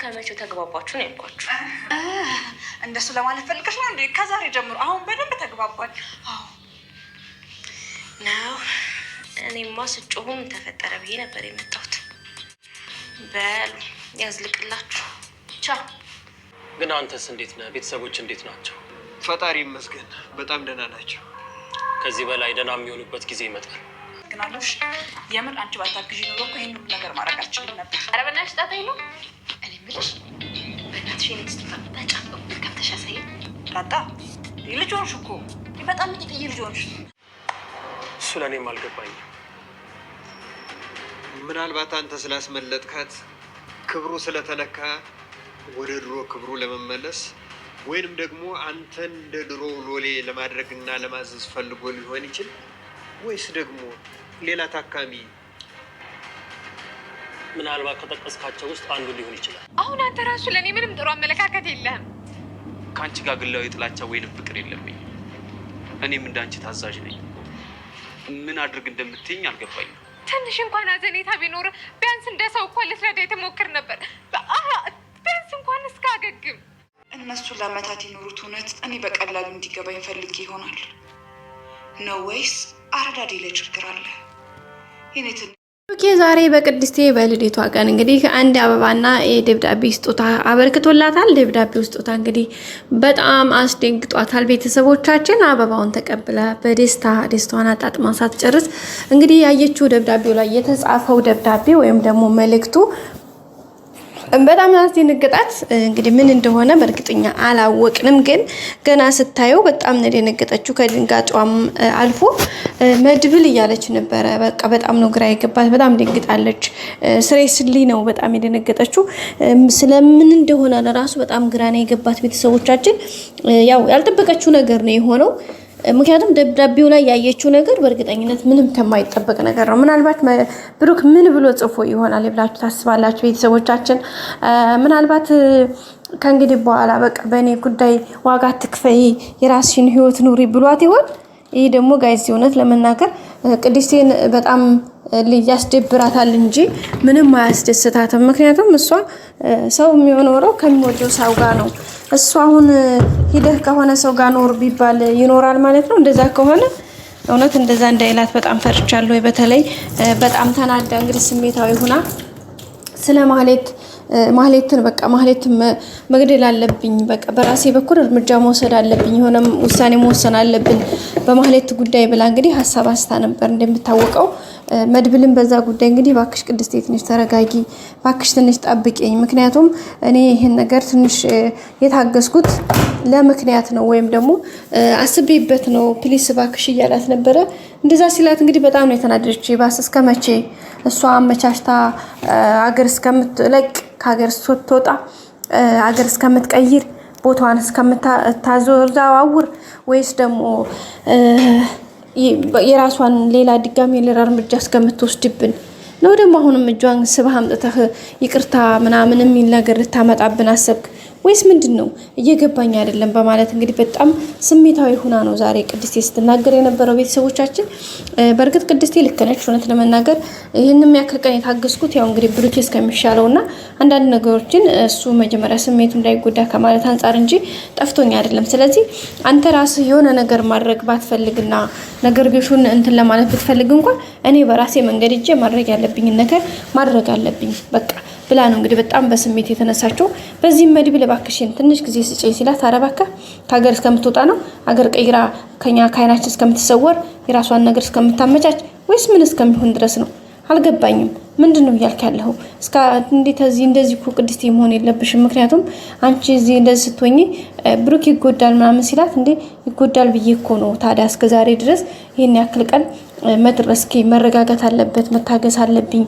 ከመቼው ተግባባችሁ ነው ያልኳችሁ? እንደሱ ለማለት ፈልገሽ ነው እንዴ? ከዛሬ ጀምሮ አሁን በደንብ ተግባባን። አዎ ነው። እኔማ ስጮህም ተፈጠረ ብዬ ነበር የመጣሁት። በሉ ያዝልቅላችሁ። ቻው። ግን አንተስ እንዴት ነህ? ቤተሰቦች እንዴት ናቸው? ፈጣሪ ይመስገን በጣም ደህና ናቸው። ከዚህ በላይ ደህና የሚሆኑበት ጊዜ ይመጣል። ግን አለሽ የምር አንቺ ባታግዢ ኖሮ እኮ ይሄን ሁሉ ነገር ማድረግ አልችልም ነበር። ኧረ በእናትሽ ጣጣኝ ነው። እኔ የምልሽ በእናትሽ የኔ ስጥፋ በጫንቀው ከብተሽ አሳየኝ። ላጣ ልጅ ሆንሽ እኮ በጣም ጥቂት ልጅ ሆንሽ። እሱ ለእኔም አልገባኝም። ምናልባት አንተ ስላስመለጥካት ክብሩ ስለተነካ ወደ ድሮ ክብሩ ለመመለስ ወይንም ደግሞ አንተን እንደ ድሮ ሎሌ ለማድረግና ለማዘዝ ፈልጎ ሊሆን ይችላል። ወይስ ደግሞ ሌላ ታካሚ? ምናልባት ከጠቀስካቸው ውስጥ አንዱ ሊሆን ይችላል። አሁን አንተ ራሱ ለእኔ ምንም ጥሩ አመለካከት የለህም። ከአንቺ ጋር ግላዊ ጥላቻ ወይንም ፍቅር የለብኝ። እኔም እንዳንቺ ታዛዥ ነኝ። ምን አድርግ እንደምትይኝ አልገባኝም። ትንሽ እንኳን አዘኔታ ቢኖር ቢያንስ እንደ ሰው እንኳን ልትረዳ የተሞክር ነበር። ቢያንስ እንኳን እስካገግም። እነሱ ለአመታት የኖሩት እውነት እኔ በቀላሉ እንዲገባኝ ፈልጌ ይሆናል ነው ወይስ አረዳዴ ላይ ችግር አለ? ኦኬ ዛሬ በቅድስቴ በልደቷ ቀን እንግዲህ አንድ አበባና የደብዳቤ ስጦታ አበርክቶላታል። ደብዳቤ ስጦታ እንግዲህ በጣም አስደንግጧታል። ቤተሰቦቻችን አበባውን ተቀብላ ደስታዋን አጣጥማ ሳትጨርስ እንግዲህ ያየችው ደብዳቤው ላይ የተጻፈው ደብዳቤ ወይም ደግሞ መልእክቱ በጣም አስደነገጣት። እንግዲህ ምን እንደሆነ በእርግጠኛ አላወቅንም፣ ግን ገና ስታየው በጣም ነው የደነገጠችው። ከድንጋጤዋም አልፎ መድብል እያለች ነበረ። በቃ በጣም ነው ግራ የገባት። በጣም ደንግጣለች። ስሬስሊ ነው በጣም የደነገጠችው። ስለምን እንደሆነ ለራሱ በጣም ግራ ነው የገባት። ቤተሰቦቻችን ያው ያልጠበቀችው ነገር ነው የሆነው። ምክንያቱም ደብዳቤው ላይ ያየችው ነገር በእርግጠኝነት ምንም ከማይጠበቅ ነገር ነው። ምናልባት ብሩክ ምን ብሎ ጽፎ ይሆናል ብላችሁ ታስባላችሁ ቤተሰቦቻችን? ምናልባት ከእንግዲህ በኋላ በቃ በእኔ ጉዳይ ዋጋ ትክፈይ፣ የራስሽን ህይወት ኑሪ ብሏት ይሆን? ይሄ ደግሞ ጋይዝ እውነት ለመናገር ቅድስቴን በጣም ያስደብራታል እንጂ ምንም አያስደስታትም። ምክንያቱም እሷ ሰው የሚኖረው ከሚወደው ሰው ጋር ነው። እሷ አሁን ሂደህ ከሆነ ሰው ጋር ኖር ቢባል ይኖራል ማለት ነው። እንደዛ ከሆነ እውነት እንደዛ እንዳይላት በጣም ፈርቻለሁ። በተለይ በጣም ተናዳ እንግዲህ ስሜታዊ ሆና ስለ ማህሌትን በቃ ማህሌትን መግደል አለብኝ፣ በቃ በራሴ በኩል እርምጃ መውሰድ አለብኝ፣ የሆነ ውሳኔ መወሰን አለብኝ በማህሌት ጉዳይ ብላ እንግዲህ ሀሳብ አንስታ ነበር። እንደምታወቀው መድብልን በዛ ጉዳይ እንግዲህ ባክሽ ቅድስቴ ትንሽ ተረጋጊ፣ ባክሽ ትንሽ ጠብቂኝ፣ ምክንያቱም እኔ ይሄን ነገር ትንሽ የታገስኩት ለምክንያት ነው ወይም ደግሞ አስቤበት ነው፣ ፕሊስ ባክሽ እያላት ነበረ። እንደዛ ሲላት እንግዲህ በጣም ነው የተናደደች። ባስ እስከመቼ እሷ አመቻችታ አገር እስከምትለቅ ከሀገር ስትወጣ አገር እስከምትቀይር ቦታዋን እስከምታዘዋውር ወይስ ደግሞ የራሷን ሌላ ድጋሚ ሌላ እርምጃ እስከምትወስድብን ነው? ደግሞ አሁንም እጇን ስብህ አምጥተህ ይቅርታ ምናምን የሚል ነገር ልታመጣብን አሰብክ ወይስ ምንድነው? እየገባኝ አይደለም በማለት እንግዲህ በጣም ስሜታዊ ሆና ነው ዛሬ ቅድስቴ ስትናገር የነበረው። ቤተሰቦቻችን በእርግጥ ቅድስቴ ልክ ነች። እውነት ለመናገር ይሄንን ያክል ቀን የታገስኩት ያው እንግዲህ ብሩኬ እስከሚሻለውና አንዳንድ ነገሮችን እሱ መጀመሪያ ስሜቱ እንዳይጎዳ ከማለት አንፃር እንጂ ጠፍቶኝ አይደለም። ስለዚህ አንተ ራስህ የሆነ ነገር ማድረግ ባትፈልግና ነገር ግሹን እንትን ለማለት ብትፈልግ እንኳን እኔ በራሴ መንገድ እጄ ማድረግ ያለብኝ ነገር ማድረግ አለብኝ በቃ ብላ ነው እንግዲህ በጣም በስሜት የተነሳቸው። በዚህ መድብል እባክሽን ትንሽ ጊዜ ስጪኝ ሲላት አረባካ ከሀገር እስከምትወጣ ነው ሀገር ቀይራ ከኛ ካይናችን እስከምትሰወር የራሷን ነገር እስከምታመቻች ወይስ ምን እስከሚሆን ድረስ ነው? አልገባኝም። ምንድነው እያልክ ያለው? እስካ እንዴት እንደዚህ እኮ ቅድስቴ መሆን የለብሽም። ምክንያቱም አንቺ እዚህ እንደዚህ ስትሆኚ ብሩክ ይጎዳል ምናምን ሲላት እንዴ ይጎዳል ብዬ እኮ ነው ታዲያ እስከዛሬ ድረስ ይሄን ያክል ቀን መድረስኪ መረጋጋት አለበት መታገስ አለብኝ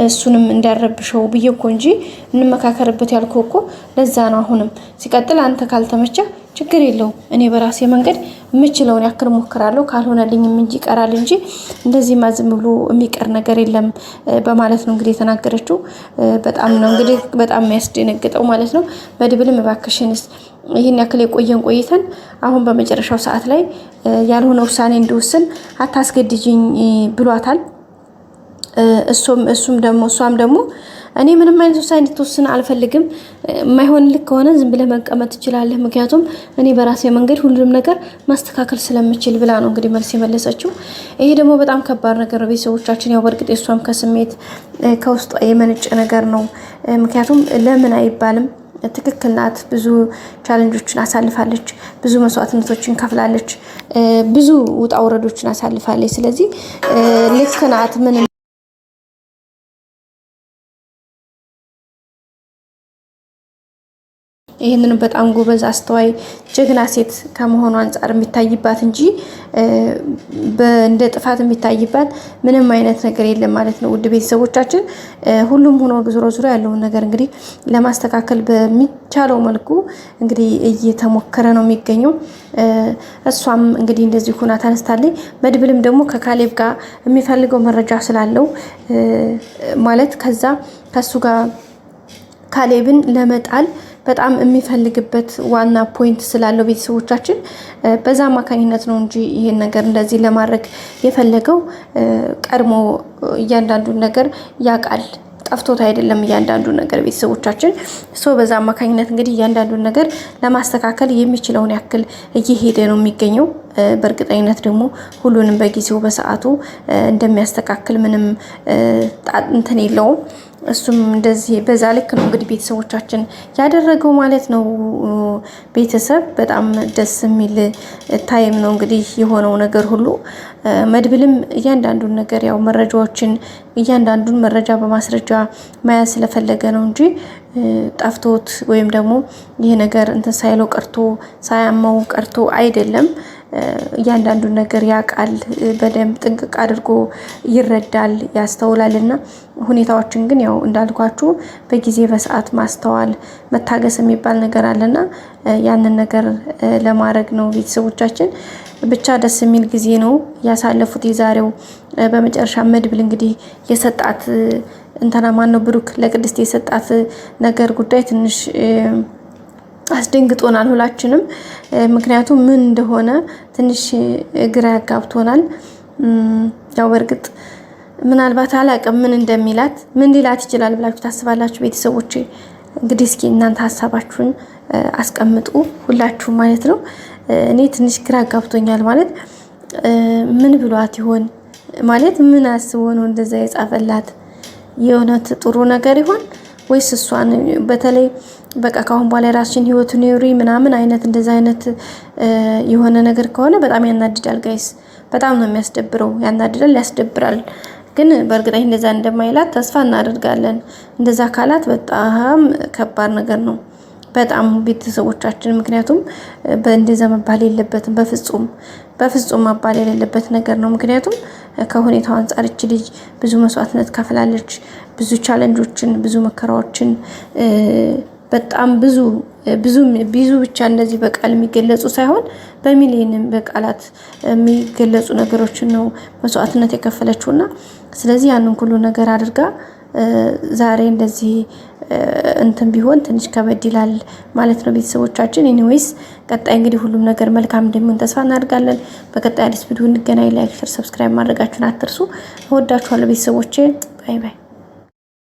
እሱንም እንዳረብሽው ብዬ እኮ እንጂ እንመካከርበት ያልከው እኮ ለዛ ነው። አሁንም ሲቀጥል አንተ ካልተመቸ ችግር የለው እኔ በራሴ መንገድ ምችለውን ያክል ሞክራለሁ ካልሆነልኝም እንጂ ይቀራል እንጂ እንደዚህ ማዝም ብሎ የሚቀር ነገር የለም በማለት ነው እንግዲህ የተናገረችው። በጣም ነው እንግዲህ በጣም ያስደነግጠው ማለት ነው። መድብልም እባክሽንስ ይሄን ያክል የቆየን ቆይተን አሁን በመጨረሻው ሰዓት ላይ ያልሆነ ውሳኔ እንድወስን አታስገድጂኝ ብሏታል። እሷም ደግሞ እኔ ምንም አይነት ውሳኔ ተወስነ አልፈልግም። የማይሆንልክ ከሆነ ዝም ብለህ መቀመጥ ትችላለህ፣ ምክንያቱም እኔ በራሴ መንገድ ሁሉንም ነገር ማስተካከል ስለምችል ብላ ነው እንግዲህ መልስ የመለሰችው። ይሄ ደግሞ በጣም ከባድ ነገር ነው ቤተሰቦቻችን። ያው በእርግጥ የሷም ከስሜት ከውስጧ የመነጨ ነገር ነው። ምክንያቱም ለምን አይባልም፣ ትክክል ናት። ብዙ ቻሌንጆችን አሳልፋለች፣ ብዙ መስዋዕትነቶችን ከፍላለች፣ ብዙ ውጣ ውረዶችን አሳልፋለች። ስለዚህ ልክ ናት። ምን ይህንን በጣም ጎበዝ አስተዋይ ጀግና ሴት ከመሆኑ አንጻር የሚታይባት እንጂ እንደ ጥፋት የሚታይባት ምንም አይነት ነገር የለም ማለት ነው። ውድ ቤተሰቦቻችን ሁሉም ሆኖ ዞሮ ዞሮ ያለውን ነገር እንግዲህ ለማስተካከል በሚቻለው መልኩ እንግዲህ እየተሞከረ ነው የሚገኘው። እሷም እንግዲህ እንደዚህ ሆና ተነስታለች። መድብልም ደግሞ ከካሌብ ጋር የሚፈልገው መረጃ ስላለው ማለት ከሱ ጋር ካሌብን ለመጣል በጣም የሚፈልግበት ዋና ፖይንት ስላለው ቤተሰቦቻችን በዛ አማካኝነት ነው እንጂ ይሄን ነገር እንደዚህ ለማድረግ የፈለገው ቀድሞ እያንዳንዱን ነገር ያውቃል። ጠፍቶት አይደለም እያንዳንዱ ነገር ቤተሰቦቻችን በዛ አማካኝነት እንግዲህ እያንዳንዱን ነገር ለማስተካከል የሚችለውን ያክል እየሄደ ነው የሚገኘው። በእርግጠኝነት ደግሞ ሁሉንም በጊዜው በሰዓቱ እንደሚያስተካክል ምንም እንትን የለውም። እሱም እንደዚህ በዛ ልክ ነው እንግዲህ ቤተሰቦቻችን ያደረገው ማለት ነው። ቤተሰብ በጣም ደስ የሚል ታይም ነው እንግዲህ የሆነው ነገር ሁሉ። መድብልም እያንዳንዱን ነገር ያው መረጃዎችን እያንዳንዱን መረጃ በማስረጃ መያዝ ስለፈለገ ነው እንጂ ጠፍቶት ወይም ደግሞ ይሄ ነገር እንትን ሳይለው ቀርቶ ሳያመው ቀርቶ አይደለም። እያንዳንዱን ነገር ያውቃል፣ በደንብ ጥንቅቅ አድርጎ ይረዳል፣ ያስተውላልና ሁኔታዎችን ግን ያው እንዳልኳችሁ በጊዜ በሰዓት ማስተዋል መታገስ የሚባል ነገር አለና ያንን ነገር ለማድረግ ነው ቤተሰቦቻችን። ብቻ ደስ የሚል ጊዜ ነው ያሳለፉት የዛሬው። በመጨረሻ መድብል እንግዲህ የሰጣት እንትና ማን ነው ብሩክ ለቅድስት የሰጣት ነገር ጉዳይ ትንሽ አስደንግጦናል ሁላችንም። ምክንያቱም ምን እንደሆነ ትንሽ ግራ ያጋብቶናል። ያው በእርግጥ ምናልባት አላቅም ምን እንደሚላት ምን ሊላት ይችላል ብላችሁ ታስባላችሁ ቤተሰቦቼ? እንግዲህ እስኪ እናንተ ሀሳባችሁን አስቀምጡ ሁላችሁም ማለት ነው። እኔ ትንሽ ግራ ያጋብቶኛል ማለት ምን ብሏት ይሆን ማለት ምን አስቦ ነው እንደዛ የጻፈላት? የእውነት ጥሩ ነገር ይሆን ወይስ እሷን በተለይ በቃ ካሁን በኋላ የራስሽን ህይወት ኑሪ ምናምን አይነት እንደዛ አይነት የሆነ ነገር ከሆነ በጣም ያናድዳል ጋይስ። በጣም ነው የሚያስደብረው፣ ያናድዳል፣ ያስደብራል። ግን በእርግጠኝ እንደዛ እንደማይላት ተስፋ እናደርጋለን። እንደዛ ካላት በጣም ከባድ ነገር ነው በጣም ቤተሰቦቻችን። ምክንያቱም በእንደዛ መባል የለበትም፣ በፍጹም መባል የሌለበት ነገር ነው። ምክንያቱም ከሁኔታው አንጻር እቺ ልጅ ብዙ መስዋዕትነት ከፍላለች፣ ብዙ ቻሌንጆችን፣ ብዙ መከራዎችን በጣም ብዙ ብቻ እንደዚህ በቃል የሚገለጹ ሳይሆን በሚሊዮንም በቃላት የሚገለጹ ነገሮችን ነው መስዋዕትነት የከፈለችውና ስለዚህ ያንን ሁሉ ነገር አድርጋ ዛሬ እንደዚህ እንትን ቢሆን ትንሽ ከበድ ይላል ማለት ነው ቤተሰቦቻችን። ኤኒዌይስ ቀጣይ እንግዲህ ሁሉም ነገር መልካም እንደሚሆን ተስፋ እናደርጋለን። በቀጣይ አዲስ ቪዲዮ እንገናኝ። ላይክ፣ ሼር፣ ሰብስክራይብ ማድረጋችሁን አትርሱ። እወዳችኋለሁ ቤተሰቦቼ። ባይ ባይ።